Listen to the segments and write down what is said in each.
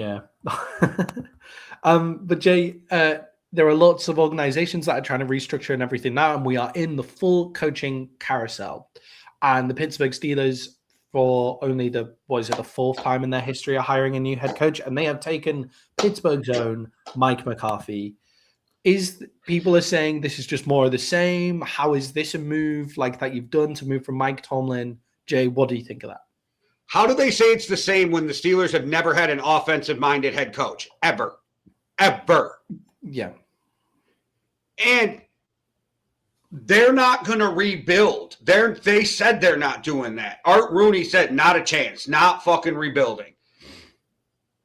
Yeah. But Jay, there are lots of organizations that are trying to restructure and everything now, and we are in the full coaching carousel. And the Pittsburgh Steelers, for only the fourth time in their history, are hiring a new head coach, and they have taken Pittsburgh's own Mike McCarthy. People are saying this is just more of the same. How is this a move like that you've done to move from Mike Tomlin? Jay, what do you think of that? How do they say it's the same when the Steelers have never had an offensive-minded head coach? Ever. Yeah. And they're not going to rebuild. They said they're not doing that. Art Rooney said, not a chance, not fucking rebuilding.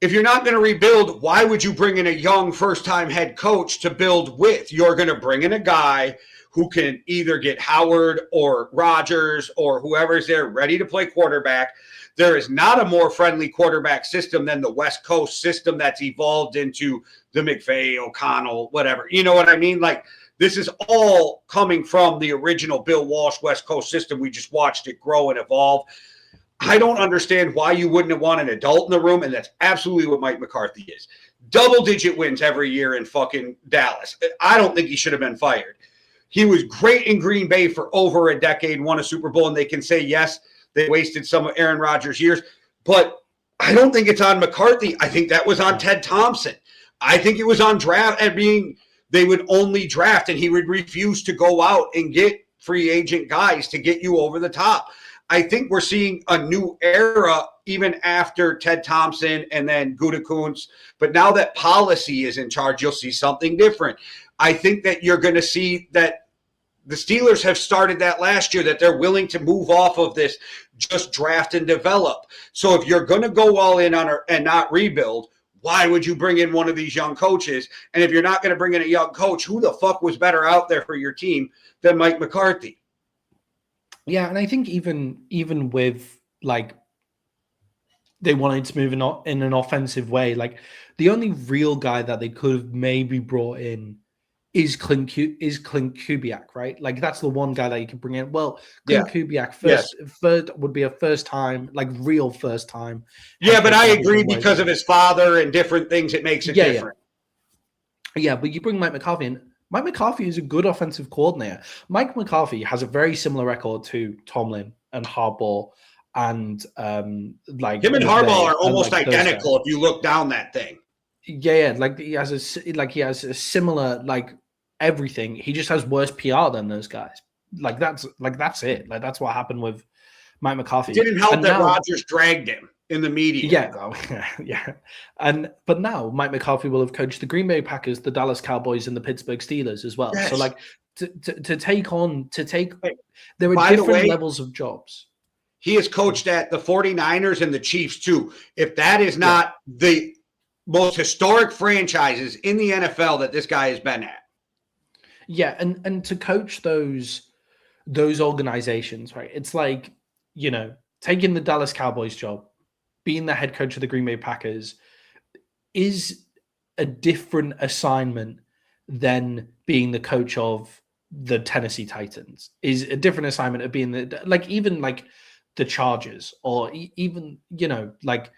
If you're not going to rebuild, why would you bring in a young first-time head coach to build with? You're going to bring in a guy who can either get Howard or Rodgers or whoever's there ready to play quarterback. There is not a more friendly quarterback system than the West Coast system that's evolved into the McVay, O'Connell, whatever. You know what I mean? Like, this is all coming from the original Bill Walsh West Coast system. We just watched it grow and evolve. I don't understand why you wouldn't want an adult in the room, and that's absolutely what Mike McCarthy is. Double-digit wins every year in fucking Dallas. I don't think he should have been fired. He was great in Green Bay for over a decade, won a Super Bowl, and they can say, yes, they wasted some of Aaron Rodgers' years, but I don't think it's on McCarthy. I think that was on Ted Thompson. I think it was on draft and they would only draft, and he would refuse to go out and get free agent guys to get you over the top. I think we're seeing a new era even after Ted Thompson and then Gutekunst. But now that policy is in charge, you'll see something different. I think that you're going to see that the Steelers have started that last year, that they're willing to move off of this just draft and develop. So if you're going to go all in on and not rebuild, why would you bring in one of these young coaches? And if you're not going to bring in a young coach, who the fuck was better out there for your team than Mike McCarthy? Yeah, and I think even with like they wanted to move in an offensive way, like the only real guy that they could have maybe brought in is Clint Kubiak, right? Like that's the one guy that you can bring in. Well, Clint Kubiak third would be a first time, like real first time. Yeah, but I agree because of his father and different things, it makes it different. Yeah, but you bring Mike McCarthy in. Mike McCarthy is a good offensive coordinator. Mike McCarthy has a very similar record to Tomlin and Harbaugh, and like him and Harbaugh are almost identical if you look down that thing. Yeah, like he has a similar like everything. He just has worse PR than those guys. That's it. Like that's what happened with Mike McCarthy. It didn't help that Rodgers dragged him in the media. Yeah. But now Mike McCarthy will have coached the Green Bay Packers, the Dallas Cowboys, and the Pittsburgh Steelers as well. Yes. So like there are different levels of jobs. He has coached at the 49ers and the Chiefs too. If that is not the most historic franchises in the NFL that this guy has been at. Yeah, and to coach those organizations, right? It's like, you know, taking the Dallas Cowboys job, being the head coach of the Green Bay Packers is a different assignment than being the coach of the Tennessee Titans. Is a different assignment of being even the Chargers or even, you know, like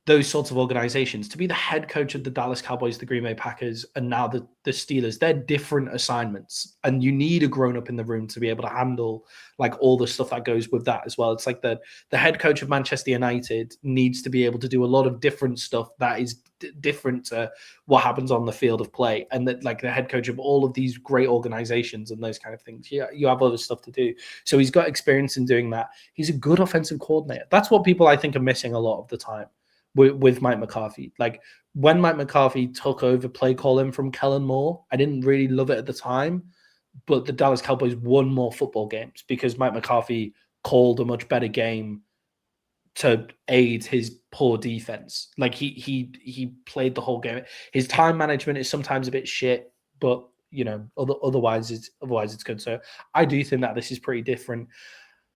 those sorts of organizations. To be the head coach of the Dallas Cowboys, the Green Bay Packers, and now the Steelers, they're different assignments. And you need a grown-up in the room to be able to handle like all the stuff that goes with that as well. It's like the head coach of Manchester United needs to be able to do a lot of different stuff that is different to what happens on the field of play. And that like the head coach of all of these great organizations and those kind of things, you have other stuff to do. So he's got experience in doing that. He's a good offensive coordinator. That's what people I think are missing a lot of the time with Mike McCarthy. Like when Mike McCarthy took over play calling from Kellen Moore, I didn't really love it at the time, but the Dallas Cowboys won more football games because Mike McCarthy called a much better game to aid his poor defense. Like he played the whole game. His time management is sometimes a bit shit, but you know, otherwise it's good. So I do think that this is pretty different.